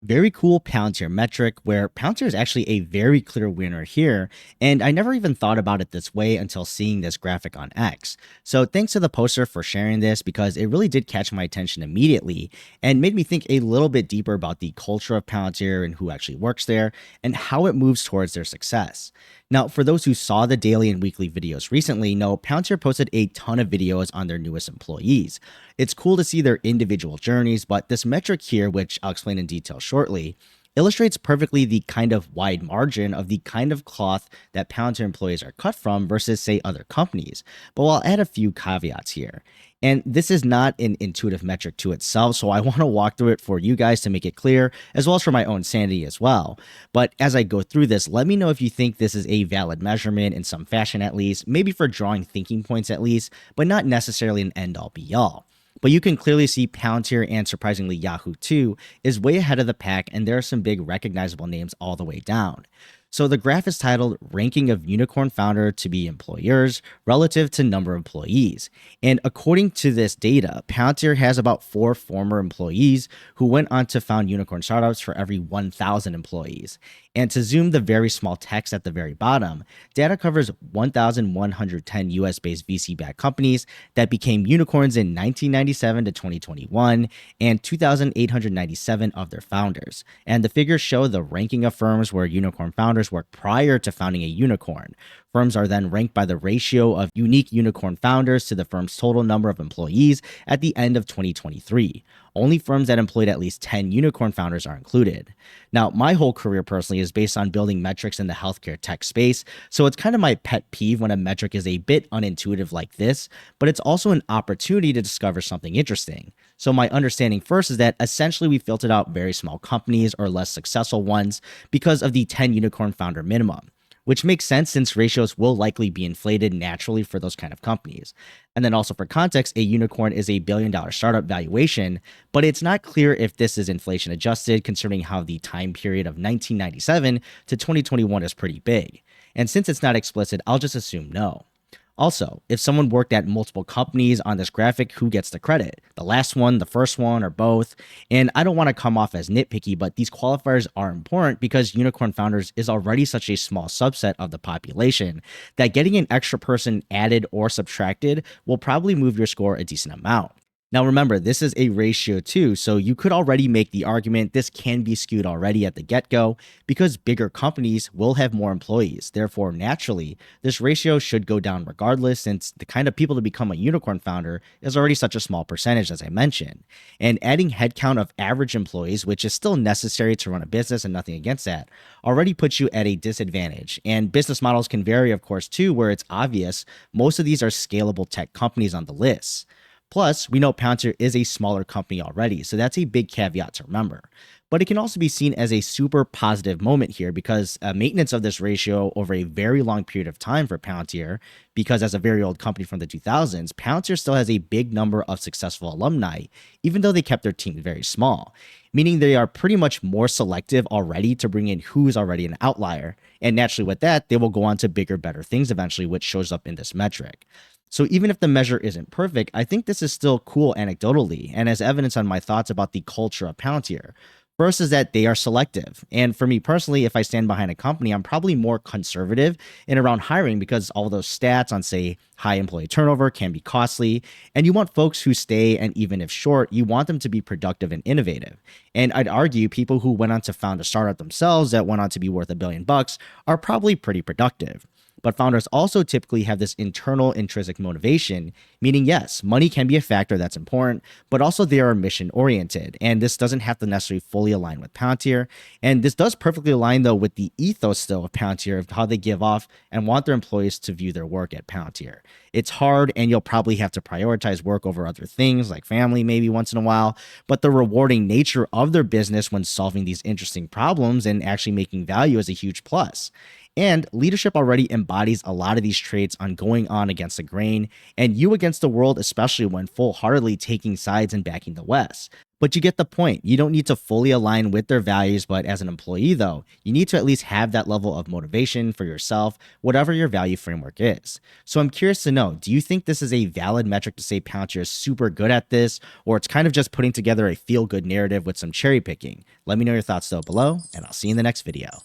Very cool Palantir metric where Palantir is actually a very clear winner here. And I never even thought about it this way until seeing this graphic on X. So thanks to the poster for sharing this because it really did catch my attention immediately and made me think a little bit deeper about the culture of Palantir and who actually works there and how it moves towards their success. Now, for those who saw the daily and weekly videos recently, know Palantir posted a ton of videos on their newest employees. It's cool to see their individual journeys, but this metric here, which I'll explain in detail shortly, illustrates perfectly the kind of wide margin of the kind of cloth that Palantir employees are cut from versus, say, other companies. But I'll add a few caveats here. And this is not an intuitive metric to itself, so I want to walk through it for you guys to make it clear, as well as for my own sanity as well. But as I go through this, let me know if you think this is a valid measurement in some fashion at least, maybe for drawing thinking points at least, but not necessarily an end-all be-all. But you can clearly see Palantir and surprisingly Yahoo too is way ahead of the pack, and there are some big recognizable names all the way down. So the graph is titled Ranking of Unicorn Founder to be Employers Relative to Number of Employees. And according to this data, Palantir has about 4 former employees who went on to found unicorn startups for every 1,000 employees. And to zoom the very small text at the very bottom, data covers 1,110 US based VC backed companies that became unicorns in 1997 to 2021 and 2,897 of their founders. And the figures show the ranking of firms where unicorn founders worked prior to founding a unicorn. Firms are then ranked by the ratio of unique unicorn founders to the firm's total number of employees at the end of 2023. Only firms that employed at least 10 unicorn founders are included. Now, my whole career personally is based on building metrics in the healthcare tech space, so it's kind of my pet peeve when a metric is a bit unintuitive like this, but it's also an opportunity to discover something interesting. So my understanding first is that essentially we filtered out very small companies or less successful ones because of the 10 unicorn founder minimum, which makes sense since ratios will likely be inflated naturally for those kind of companies. And then also for context, a unicorn is a billion-dollar startup valuation, but it's not clear if this is inflation adjusted considering how the time period of 1997 to 2021 is pretty big. And since it's not explicit, I'll just assume no. Also, if someone worked at multiple companies on this graphic, who gets the credit? The last one, the first one, or both? And I don't want to come off as nitpicky, but these qualifiers are important because unicorn founders is already such a small subset of the population that getting an extra person added or subtracted will probably move your score a decent amount. Now remember, this is a ratio too, so you could already make the argument this can be skewed already at the get-go because bigger companies will have more employees. Therefore, naturally, this ratio should go down regardless since the kind of people to become a unicorn founder is already such a small percentage as I mentioned. And adding headcount of average employees, which is still necessary to run a business and nothing against that, already puts you at a disadvantage. And business models can vary, of course, too, where it's obvious most of these are scalable tech companies on the list. Plus, we know Palantir is a smaller company already, so that's a big caveat to remember. But it can also be seen as a super positive moment here because maintenance of this ratio over a very long period of time for Palantir, because as a very old company from the 2000s, Palantir still has a big number of successful alumni, even though they kept their team very small, meaning they are pretty much more selective already to bring in who's already an outlier. And naturally with that, they will go on to bigger, better things eventually, which shows up in this metric. So even if the measure isn't perfect, I think this is still cool anecdotally and as evidence on my thoughts about the culture of Palantir. First is that they are selective. And for me personally, if I stand behind a company, I'm probably more conservative in around hiring because all those stats on, say, high employee turnover can be costly. And you want folks who stay, and even if short, you want them to be productive and innovative. And I'd argue people who went on to found a startup themselves that went on to be worth $1 billion are probably pretty productive. But founders also typically have this internal intrinsic motivation, meaning yes, money can be a factor that's important, but also they are mission oriented. And this doesn't have to necessarily fully align with Palantir. And this does perfectly align though with the ethos still of Palantir of how they give off and want their employees to view their work at Palantir. It's hard and you'll probably have to prioritize work over other things like family maybe once in a while, but the rewarding nature of their business when solving these interesting problems and actually making value is a huge plus. And leadership already embodies a lot of these traits on going on against the grain, and you against the world, especially when full heartedly taking sides and backing the West. But you get the point. You don't need to fully align with their values, but as an employee, though, you need to at least have that level of motivation for yourself, whatever your value framework is. So I'm curious to know, do you think this is a valid metric to say Palantir is super good at this, or it's kind of just putting together a feel good narrative with some cherry picking? Let me know your thoughts though below, and I'll see you in the next video.